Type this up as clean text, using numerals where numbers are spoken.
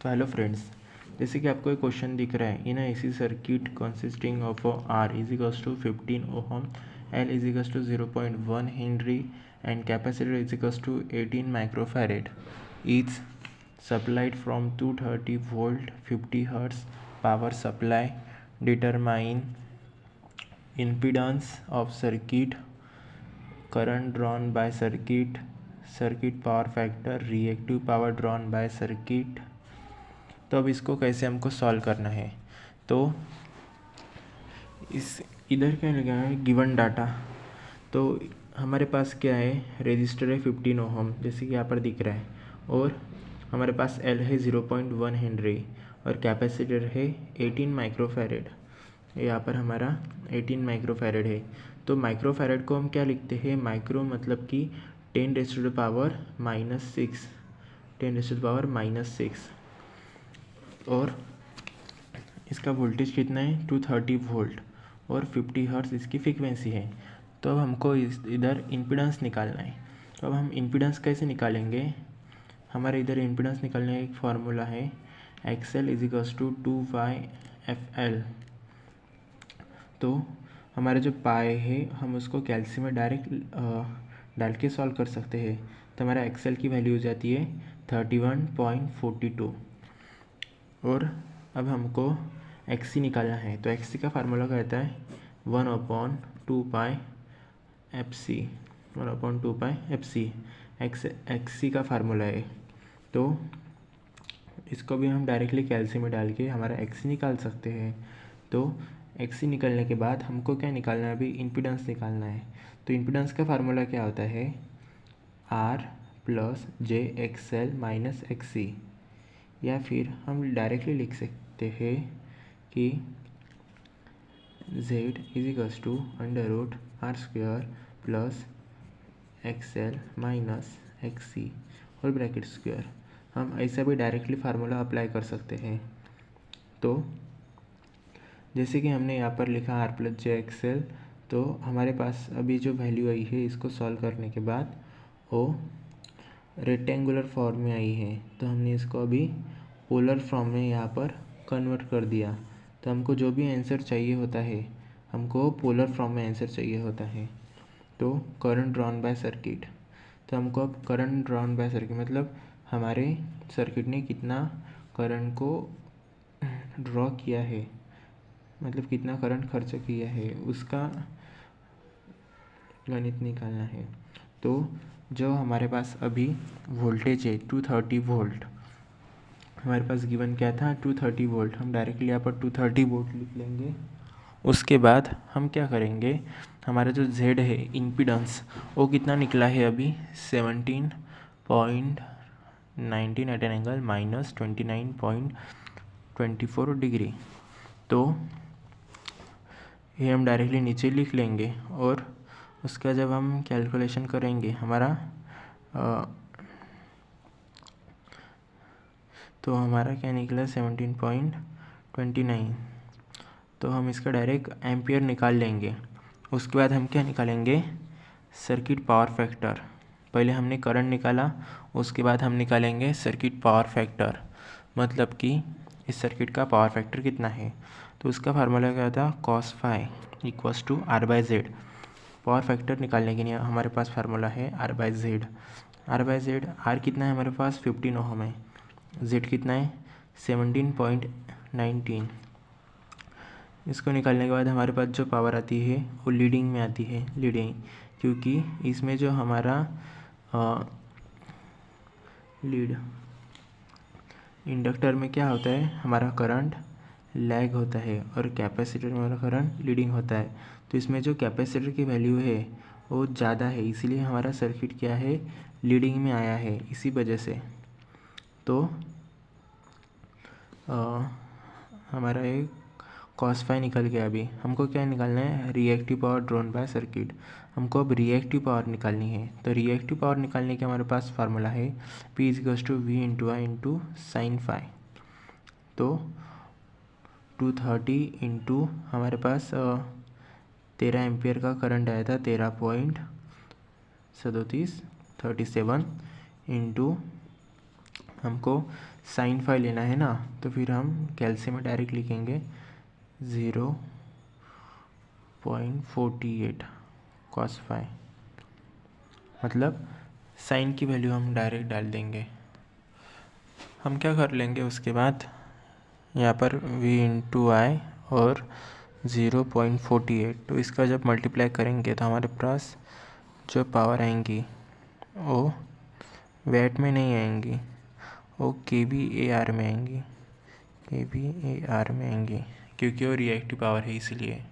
तो hello friends, जैसे कि आपको एक क्वेश्चन दिख रहा है, in AC circuit consisting of R is equals to 15 ohm, L is equals to 0.1 henry and capacitor is equals to 18 microfarad is supplied from 230 volt 50 hertz power supply. Determine impedance of circuit, current drawn by circuit, circuit power factor, reactive power drawn by circuit. तो अब इसको कैसे हमको solve करना है, तो इस इधर क्या लगा है गिवन डाटा। तो हमारे पास क्या है, रेजिस्टर है 15 ओहम जैसे कि यहाँ पर दिख रहा है, और हमारे पास एल है 0.1 हेनरी और कैपेसिटर है 18 माइक्रोफैरेड। यहाँ पर हमारा 18 माइक्रोफैरेड है। तो माइक्रोफैरेड को हम क्या लिखते हैं, माइक्रो मतलब कि 10 raise to the power -6, 10 raise to the power -6, और इसका वोल्टेज कितना है 230 वोल्ट और 50 हर्ट्ज इसकी फ्रीक्वेंसी है। तो अब हमको इधर इम्पीडेंस निकालना है। तो अब हम इम्पीडेंस कैसे निकालेंगे, हमारे इधर इम्पीडेंस निकालने का एक फार्मूला है, XL is equals to 2YFL। तो हमारे जो पाए है हम उसको कैल्सी में डायरेक्ट डाल के सॉल्व कर सकते हैं। तो हमारा एक्सएल की वैल्यू हो जाती है 31.42। और अब हमको एक्सी निकालना है। तो एक्सी का फार्मूला कहता है 1/2πfc, 1/2πfc एक्सी का फार्मूला है। तो इसको भी हम डायरेक्टली कैल्सी में डाल के हमारा एक्सी निकाल सकते हैं। तो एक्सी निकालने के बाद हमको क्या निकालना है, अभी इम्पीडेंस निकालना है। तो इम्पीडेंस का फार्मूला क्या होता है, R + JXL - XC, या फिर हम डायरेक्टली लिख सकते हैं कि Z is equals to √R² + XL - XC whole bracket square. हम ऐसा भी डायरेक्टली फार्मूला अप्लाई कर सकते हैं। तो जैसे कि हमने यहाँ पर लिखा R + JXL, तो हमारे पास अभी जो वैल्यू आई है इसको सॉल्व करने के बाद वो रेक्टेंगुलर फॉर्म में आई है। तो हमने इसको अभी पोलर फॉर्म में यहाँ पर कन्वर्ट कर दिया। तो हमको जो भी आंसर चाहिए होता है, हमको पोलर फॉर्म में आंसर चाहिए होता है। तो करंट ड्रॉन बाय सर्किट, तो हमको अब करंट ड्रॉन बाय सर्किट मतलब हमारे सर्किट ने कितना करंट को ड्रॉ किया है, मतलब कितना करंट खर्च किया है, उसका गणित निकालना है। तो जो हमारे पास अभी वोल्टेज है 230 वोल्ट, हमारे पास गिवन क्या था 230 वोल्ट, हम डायरेक्टली यहाँ पर 230 वोल्ट लिख लेंगे। उसके बाद हम क्या करेंगे, हमारा जो Z है इम्पीडेंस वो कितना निकला है अभी 17.19 एट एन एंगल -29.24 डिग्री। तो ये हम डायरेक्टली नीचे लिख लेंगे, और उसका जब हम कैलकुलेशन करेंगे तो हमारा क्या निकला 17.29। तो हम इसका डायरेक्ट एम्पियर निकाल लेंगे। उसके बाद हम क्या निकालेंगे, सर्किट पावर फैक्टर। पहले हमने करंट निकाला, उसके बाद हम निकालेंगे सर्किट पावर फैक्टर, मतलब कि इस सर्किट का पावर फैक्टर कितना है। तो उसका फार्मूला क्या था, cos φ = R/Z। पावर फैक्टर निकालने के लिए हमारे पास फार्मूला है R/Z। R/Z, R कितना है हमारे पास 15 ओहम है, Z कितना है 17.19। इसको निकालने के बाद हमारे पास जो पावर आती है वो लीडिंग में आती है, लीडिंग, क्योंकि इसमें जो हमारा लीड इंडक्टर में क्या होता है, हमारा करंट लैग होता है और कैपेसिटर में हमारा करंट लीडिंग होता है। तो इसमें जो कैपेसिटर की वैल्यू है वो ज़्यादा है, इसीलिए हमारा सर्किट क्या है, लीडिंग में आया है, इसी वजह से। तो हमारा एक cos φ निकल गया। अभी हमको क्या निकालना है, reactive power drawn by circuit. हमको अब रिएक्टिव पावर निकालनी है। तो रिएक्टिव पावर निकालने के हमारे पास फार्मूला है P = V × I × sin φ। तो 230 इंटू हमारे पास 13 एम्पियर का करंट आया था, 13.37 इंटू हमको साइन फाई लेना है ना, तो फिर हम कैल्सी में डायरेक्ट लिखेंगे 0.48 कॉस फाई, मतलब साइन की वैल्यू हम डायरेक्ट डाल देंगे। हम क्या कर लेंगे उसके बाद, यहाँ पर v इंटू आई और 0.48, तो इसका जब मल्टीप्लाई करेंगे तो हमारे पास जो पावर आएंगी वो वैट में नहीं आएंगी, वो kVAR में आएंगी, kVAR में आएंगी, क्योंकि वो रिएक्टिव पावर है इसलिए।